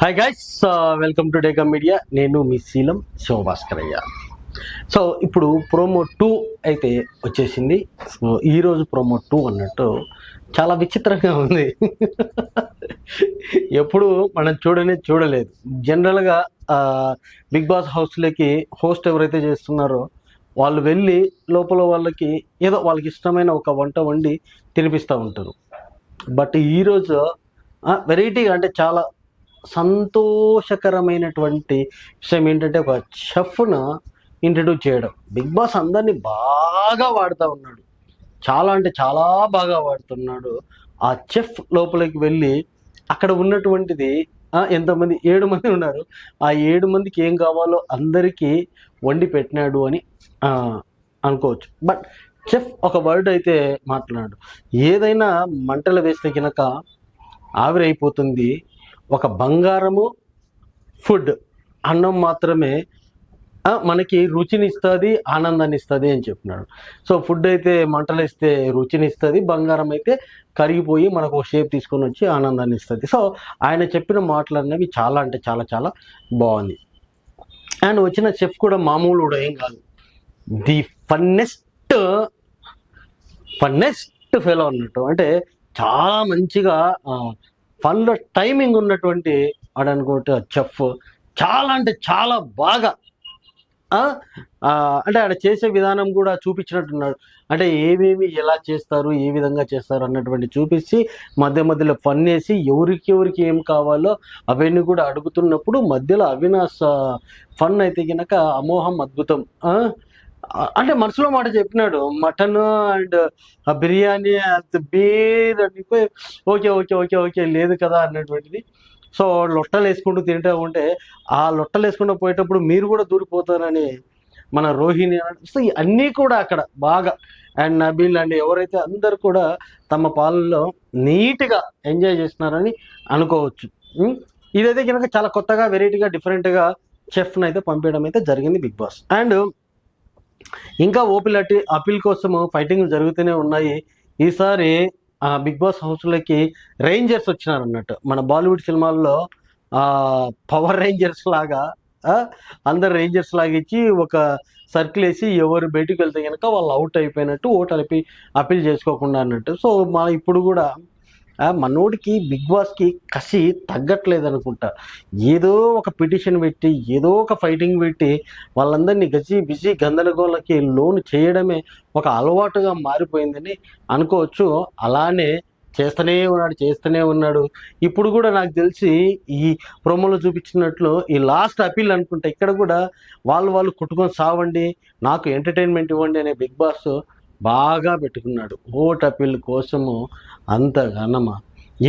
Hi guys, welcome to డేకా media. నేను మీ శీలం శివభాస్కరయ్య. So ఇప్పుడు promo 2 అయితే వచ్చేసింది. సో ఈరోజు ప్రోమో 2 అన్నట్టు చాలా విచిత్రంగా ఉంది. ఎప్పుడు మనం చూడలేదు. జనరల్గా బిగ్ బాస్ హౌస్లోకి హోస్ట్ ఎవరైతే చేస్తున్నారో వాళ్ళు వెళ్ళి లోపల వాళ్ళకి ఏదో వాళ్ళకి ఇష్టమైన ఒక వంట వండి తినిపిస్తూ ఉంటారు. బట్ ఈరోజు వెరైటీగా అంటే చాలా సంతోషకరమైనటువంటి విషయం ఏంటంటే ఒక చెఫ్ను ఇంట్రడ్యూస్ చేయడం. బిగ్ బాస్ అందరినీ బాగా వాడుతూ ఉన్నాడు, చాలా అంటే చాలా బాగా వాడుతున్నాడు. ఆ చెఫ్ లోపలికి వెళ్ళి అక్కడ ఉన్నటువంటిది ఎంతమంది 7 మంది ఉన్నారు. ఆ 7 మందికి ఏం కావాలో అందరికీ వండి పెట్టినాడు అని అనుకోవచ్చు. బట్ చెఫ్ ఒక వర్డ్ అయితే మాట్లాడాడు, ఏదైనా మంటలు వేస్తే కనుక ఆవిరైపోతుంది, ఒక బంగారము ఫుడ్ అన్నం మాత్రమే మనకి రుచిని ఇస్తుంది, ఆనందాన్ని ఇస్తుంది అని చెప్పినాడు. సో ఫుడ్ అయితే మంటలు వేస్తే రుచిని ఇస్తుంది, బంగారం అయితే కరిగిపోయి మనకు ఒక షేప్ తీసుకొని వచ్చి ఆనందాన్ని ఇస్తుంది. సో ఆయన చెప్పిన మాటలు అనేవి చాలా అంటే చాలా చాలా బాగుంది. అండ్ వచ్చిన చెఫ్ కూడా మామూలు కూడా ఏం కాదు, ది ఫన్నెస్ట్ ఫెలో అన్నట్టు. అంటే చాలా మంచిగా ఫన్లో టైమింగ్ ఉన్నటువంటి ఆడనుకోటి చెఫ్. చాలా అంటే చాలా బాగా అంటే ఆడ చేసే విధానం కూడా చూపించినట్టున్నాడు. అంటే ఏమేమి ఎలా చేస్తారు, ఏ విధంగా చేస్తారు అన్నటువంటి చూపించి మధ్య మధ్యలో ఫన్ వేసి ఎవరికి ఏం కావాలో అవన్నీ కూడా అడుగుతున్నప్పుడు మధ్యలో అవినాష్ ఫన్ అయితే కనుక అమోఘం, అద్భుతం. అంటే మనసులో మాట చెప్పినాడు, మటన్ అండ్ బిర్యానీ బీర్ అనిపోయి ఓకే ఓకే ఓకే ఓకే లేదు కదా అన్నటువంటిది. సో లొట్టలు వేసుకుంటూ తింటూ ఉంటే ఆ లొట్టలు వేసుకుంటూ పోయేటప్పుడు మీరు కూడా దూరిపోతారని మన రోహిణి. సో అన్నీ కూడా అక్కడ బాగా అండ్ నబీల్ అండ్ ఎవరైతే అందరు కూడా తమ పాలనలో నీట్గా ఎంజాయ్ చేస్తున్నారని అనుకోవచ్చు. ఇదైతే కనుక చాలా కొత్తగా వెరైటీగా డిఫరెంట్గా చెఫ్ని అయితే పంపించడం అయితే జరిగింది బిగ్ బాస్. అండ్ ఇంకా అపీల్ కోసము ఫైటింగ్ జరుగుతూనే ఉన్నాయి. ఈసారి బిగ్ బాస్ హౌస్లోకి రేంజర్స్ వచ్చినారు అన్నట్టు. మన బాలీవుడ్ సినిమాల్లో పవర్ రేంజర్స్ లాగా అందరు రేంజర్స్ లాగా ఇచ్చి ఒక సర్కిల్ వేసి ఎవరు బయటికి వెళ్తే కనుక వాళ్ళు అవుట్ అయిపోయినట్టు ఓటు అపీల్ చేసుకోకుండా అన్నట్టు. సో ఇప్పుడు కూడా మనోడికి బిగ్ బాస్కి కసి తగ్గట్లేదు అనుకుంటా. ఏదో ఒక పిటిషన్ పెట్టి ఏదో ఒక ఫైటింగ్ పెట్టి వాళ్ళందరినీ బిజీ గందరగోళకి లోన్ చేయడమే ఒక అలవాటుగా మారిపోయిందని అనుకోవచ్చు. అలానే చేస్తూనే ఉన్నాడు. ఇప్పుడు కూడా నాకు తెలిసి ఈ ప్రోమోలో చూపించినట్లు ఈ లాస్ట్ అపీల్ అనుకుంటా, ఇక్కడ కూడా వాళ్ళు కొట్టుకొని సావండి, నాకు ఎంటర్టైన్మెంట్ ఇవ్వండి అనే బిగ్ బాస్ బాగా పెట్టుకున్నాడు. ఓట్ అపీల్ కోసము అంతగానమా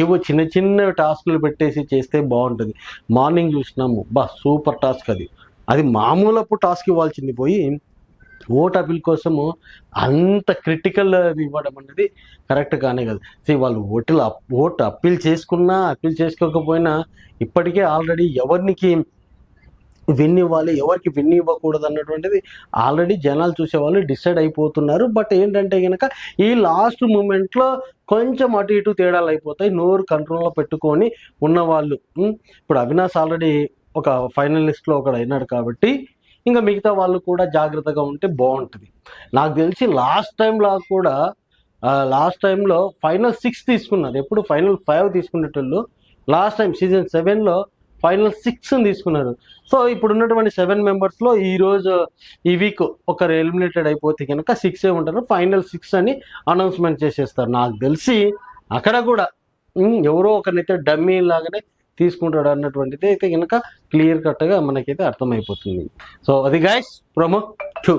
ఏవో చిన్న టాస్కులు పెట్టేసి చేస్తే బాగుంటుంది. మార్నింగ్ చూసినాము, సూపర్ టాస్క్. అది మామూలపు టాస్క్ ఇవ్వాల్సింది పోయి ఓట్ అపీల్ కోసము అంత క్రిటికల్ ఇవ్వడం అనేది కరెక్ట్ కానే కాదు. వాళ్ళు ఓటు అప్పీల్ చేసుకోకపోయినా ఇప్పటికే ఆల్రెడీ ఎవరికి విన్ ఇవ్వాలి, ఎవరికి విన్ ఇవ్వకూడదు అన్నటువంటిది ఆల్రెడీ జనాలు చూసేవాళ్ళు డిసైడ్ అయిపోతున్నారు. బట్ ఏంటంటే కనుక ఈ లాస్ట్ మూమెంట్లో కొంచెం అటు ఇటు తేడాలు అయిపోతాయి. నోరు కంట్రోల్లో పెట్టుకొని ఉన్నవాళ్ళు, ఇప్పుడు అవినాష్ ఆల్రెడీ ఒక ఫైనలిస్ట్లో ఒకడు అయినాడు కాబట్టి ఇంకా మిగతా వాళ్ళు కూడా జాగ్రత్తగా ఉంటే బాగుంటుంది. నాకు తెలిసి లాస్ట్ టైంలో ఫైనల్ 6 తీసుకున్నారు. ఎప్పుడు ఫైనల్ 5 తీసుకునేటోళ్ళు లాస్ట్ టైం సీజన్ 7లో ఫైనల్ 6 తీసుకున్నారు. సో ఇప్పుడు ఉన్నటువంటి 7 మెంబర్స్లో ఈ వీక్ ఒకరు ఎలిమినేటెడ్ అయిపోతే కనుక 6 ఉంటారు. ఫైనల్ 6 అని అనౌన్స్మెంట్ చేసేస్తారు. నాకు తెలిసి అక్కడ కూడా ఎవరో ఒకరినైతే డమ్మీ లాగానే తీసుకుంటాడు అన్నటువంటిది అయితే కనుక క్లియర్ కట్గా మనకైతే అర్థమైపోతుంది. సో అది గైస్ ప్రోమో 2.